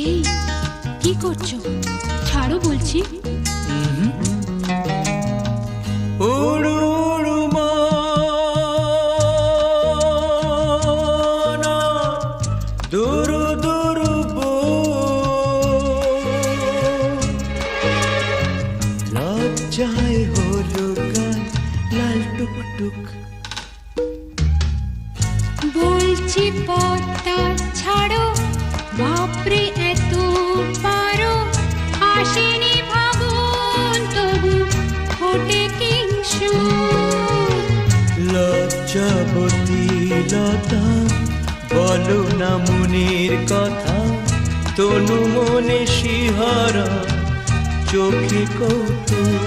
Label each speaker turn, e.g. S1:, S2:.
S1: এই কি করছো? ছাড়ো বলছি।
S2: উড়ু উড়ু মনা, দুরু দুরু লজ্জায় হলো গান লাল টুকটুক।
S1: বলছি পথটা ছাড়ো, বাপরে এত পারো, আসেনি ভাবুন তবু ফোটে কিংসুর।
S2: লজ্জাবতী লতা, বলো না মনের কথা, তনু মনে শিহরা, চোখে কৌতুক।